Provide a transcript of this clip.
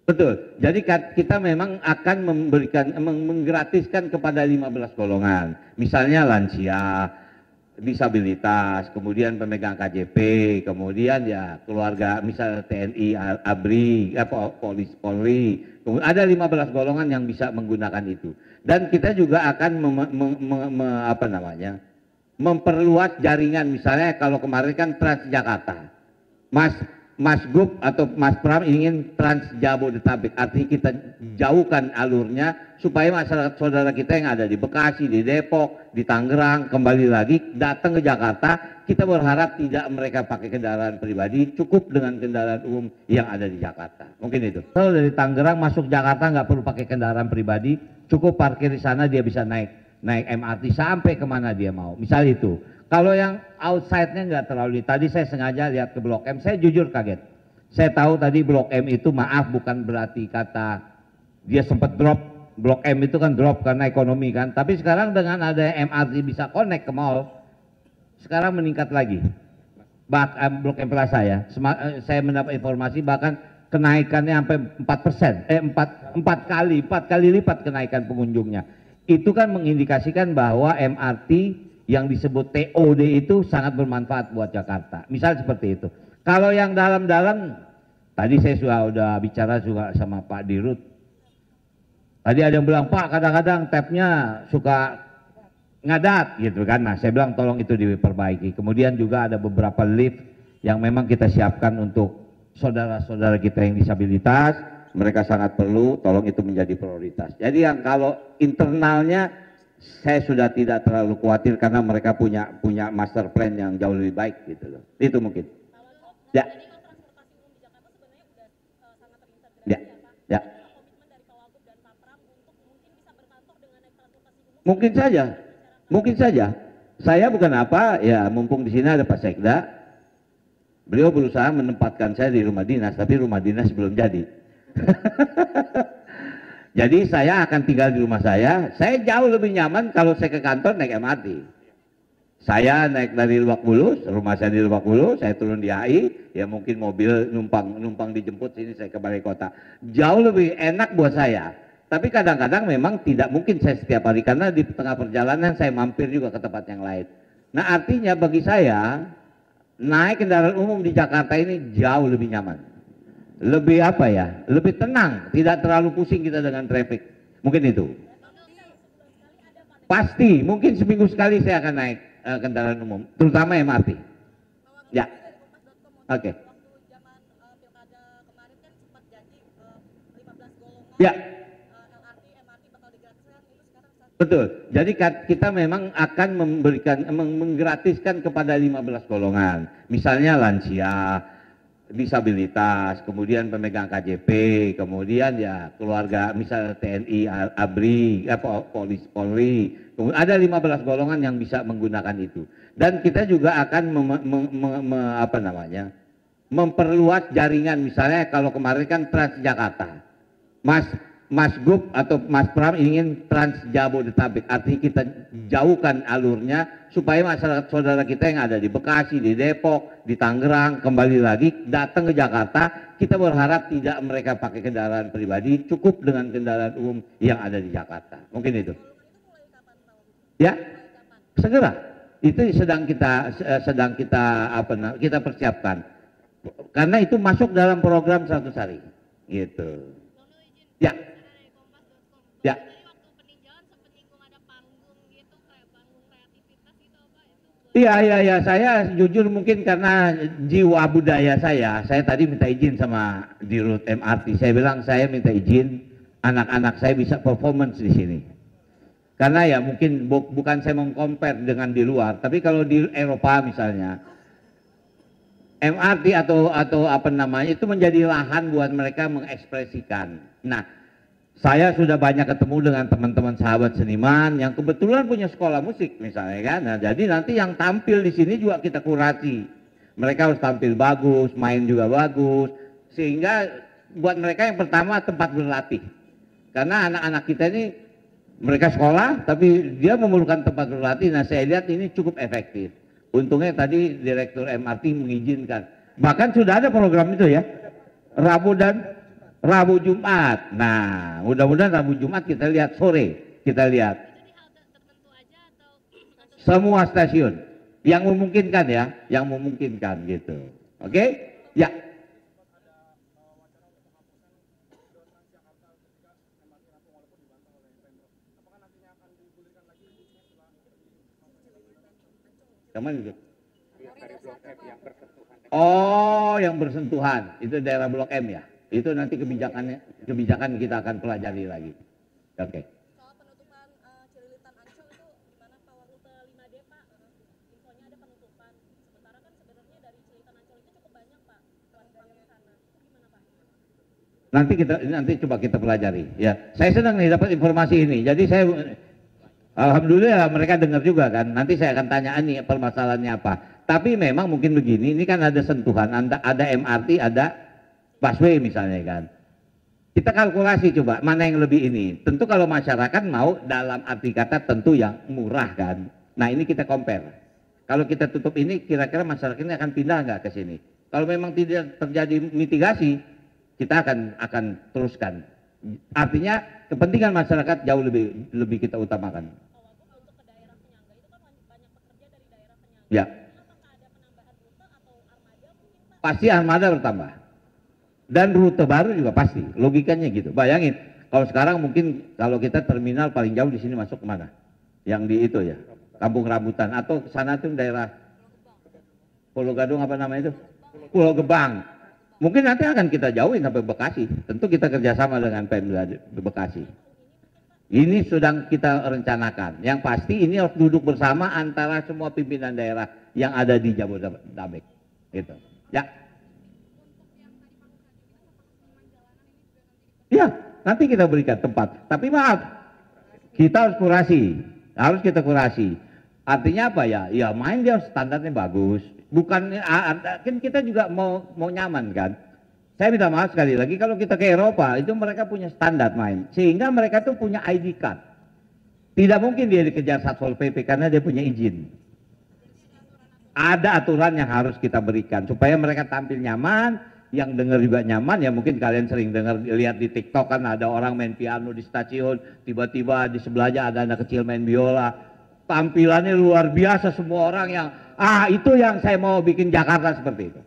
Betul. Jadi kita memang akan menggratiskan kepada 15 golongan. Misalnya lansia, disabilitas, kemudian pemegang KJP, kemudian ya keluarga, misalnya TNI, ABRI, Polri. Kemudian ada 15 golongan yang bisa menggunakan itu. Dan kita juga akan memperluas jaringan. Misalnya kalau kemarin kan Transjakarta. Mas Gub atau Mas Pram ingin Trans Jabodetabek, artinya kita jauhkan alurnya supaya masyarakat saudara kita yang ada di Bekasi, di Depok, di Tangerang kembali lagi datang ke Jakarta. Kita berharap tidak mereka pakai kendaraan pribadi, cukup dengan kendaraan umum yang ada di Jakarta. Mungkin itu. Kalau dari Tangerang masuk Jakarta nggak perlu pakai kendaraan pribadi, cukup parkir di sana, dia bisa naik MRT sampai kemana dia mau. Misal itu. Kalau yang outside-nya nggak terlalu, tadi saya sengaja lihat ke Blok M, saya jujur kaget. Saya tahu tadi Blok M itu, maaf bukan berarti kata dia sempat drop, Blok M itu kan drop karena ekonomi kan, tapi sekarang dengan ada MRT bisa connect ke mall, sekarang meningkat lagi. Bahkan Blok M Plaza ya, saya mendapat informasi bahkan kenaikannya sampai 4 kali lipat kenaikan pengunjungnya. Itu kan mengindikasikan bahwa MRT yang disebut TOD itu sangat bermanfaat buat Jakarta. Misal seperti itu. Kalau yang dalam-dalam, tadi saya sudah bicara juga sama Pak Dirut. Tadi ada yang bilang, Pak kadang-kadang tapnya suka ngadat gitu kan. Nah saya bilang tolong itu diperbaiki. Kemudian juga ada beberapa lift yang memang kita siapkan untuk saudara-saudara kita yang disabilitas. Mereka sangat perlu, tolong itu menjadi prioritas. Jadi yang kalau internalnya saya sudah tidak terlalu khawatir karena mereka punya master plan yang jauh lebih baik gitu loh. Itu mungkin. Ya. Ya. Ya. Mungkin saja. Mungkin saja. Saya bukan apa ya, mumpung di sini ada Pak Sekda. Beliau berusaha menempatkan saya di rumah dinas, tapi rumah dinas belum jadi. Jadi saya akan tinggal di rumah saya jauh lebih nyaman kalau saya ke kantor naik MRT. Saya naik dari Lebak Bulus, rumah saya di Lebak Bulus, saya turun di HI, ya mungkin mobil numpang dijemput sini saya ke Balai Kota. Jauh lebih enak buat saya. Tapi kadang-kadang memang tidak mungkin saya setiap hari karena di tengah perjalanan saya mampir juga ke tempat yang lain. Nah artinya bagi saya naik kendaraan umum di Jakarta ini jauh lebih nyaman. Lebih apa ya, lebih tenang, tidak terlalu pusing kita dengan traffic. Mungkin itu. Pasti, mungkin seminggu sekali saya akan naik kendaraan umum, terutama MRT. Ya, oke. Ya, betul. Jadi kita memang akan menggratiskan kepada 15 golongan. Misalnya lansia, disabilitas, kemudian pemegang KJP, kemudian ya keluarga, misalnya TNI, ABRI, Polri. Kemudian ada 15 golongan yang bisa menggunakan itu. Dan kita juga akan memperluas jaringan. Misalnya kalau kemarin kan Transjakarta. Mas Gub atau Mas Pram ingin Trans Jabodetabek, artinya kita jauhkan alurnya supaya masyarakat saudara kita yang ada di Bekasi, di Depok, di Tangerang kembali lagi datang ke Jakarta. Kita berharap tidak mereka pakai kendaraan pribadi, cukup dengan kendaraan umum yang ada di Jakarta. Mungkin itu. Ya, segera. Itu sedang kita persiapkan. Karena itu masuk dalam program 100 hari. Gitu. Ya. Ya. Iya, saya jujur mungkin karena jiwa budaya saya tadi minta izin sama Dirut MRT, saya bilang saya minta izin anak-anak saya bisa performance di sini. Karena ya mungkin bukan saya mengcompare dengan di luar, tapi kalau di Eropa misalnya, MRT atau apa namanya itu menjadi lahan buat mereka mengekspresikan. Nah, saya sudah banyak ketemu dengan teman-teman sahabat seniman yang kebetulan punya sekolah musik misalnya kan. Nah, jadi nanti yang tampil di sini juga kita kurasi. Mereka harus tampil bagus, main juga bagus, sehingga buat mereka yang pertama tempat berlatih. Karena anak-anak kita ini mereka sekolah tapi dia memerlukan tempat berlatih. Nah, saya lihat ini cukup efektif. Untungnya tadi Direktur MRT mengizinkan. Bahkan sudah ada program itu ya. Rabu dan Rabu Jumat. Nah, mudah-mudahan Rabu Jumat kita lihat sore, kita lihat. Semua stasiun yang memungkinkan ya, yang memungkinkan gitu. Oke? Ya. Kemana itu? Oh, yang bersentuhan. Itu daerah Blok M ya. Itu nanti kebijakan kita akan pelajari lagi. Oke. Soal penutupan Cililitan Ancol itu gimana Pak, rute 5D Pak? Infonya ada penutupan. Sementara kan sebenarnya dari Cililitan Ancol itu cukup banyak Pak penumpang yang sana. Itu gimana Pak? Nanti coba kita pelajari. Ya, saya senang nih dapat informasi ini. Jadi saya alhamdulillah mereka dengar juga kan. Nanti saya akan tanya nih permasalahannya apa. Tapi memang mungkin begini, ini kan ada sentuhan, ada MRT, ada busway misalnya kan. Kita kalkulasi coba mana yang lebih ini. Tentu kalau masyarakat mau dalam arti kata tentu yang murah kan. Nah ini kita compare. Kalau kita tutup ini kira-kira masyarakat ini akan pindah nggak ke sini. Kalau memang tidak terjadi mitigasi, kita akan teruskan. Artinya kepentingan masyarakat jauh lebih kita utamakan. Untuk ke daerah penyangga itu kan banyak pekerja dari daerah penyangga. Ya. Apakah ada penambahan rute atau armada mungkin Pak? Pasti armada bertambah. Dan rute baru juga pasti. Logikanya gitu. Bayangin kalau sekarang mungkin kalau kita terminal paling jauh di sini masuk kemana? Yang di itu ya, Kampung Rambutan atau ke sana tuh daerah Pulau Gadung apa namanya itu? Pulau Gebang. Mungkin nanti akan kita jauhin sampai Bekasi. Tentu kita kerjasama dengan Pemda Bekasi. Ini sedang kita rencanakan. Yang pasti ini harus duduk bersama antara semua pimpinan daerah yang ada di Jabodetabek. Gitu. Ya. Ya, nanti kita berikan tempat. Tapi maaf, kita harus kita kurasi. Artinya apa ya? Ya main dia standarnya bagus. Bukan kan kita juga mau nyaman kan. Saya minta maaf sekali lagi kalau kita ke Eropa itu mereka punya standar main. Sehingga mereka tuh punya ID card. Tidak mungkin dia dikejar Satpol PP karena dia punya izin. Ada aturan yang harus kita berikan supaya mereka tampil nyaman, yang dengar juga nyaman. Ya mungkin kalian sering dengar lihat di TikTok kan ada orang main piano di stasiun, tiba-tiba di sebelahnya ada anak kecil main biola. Tampilannya luar biasa, semua orang yang itu yang saya mau bikin Jakarta seperti itu.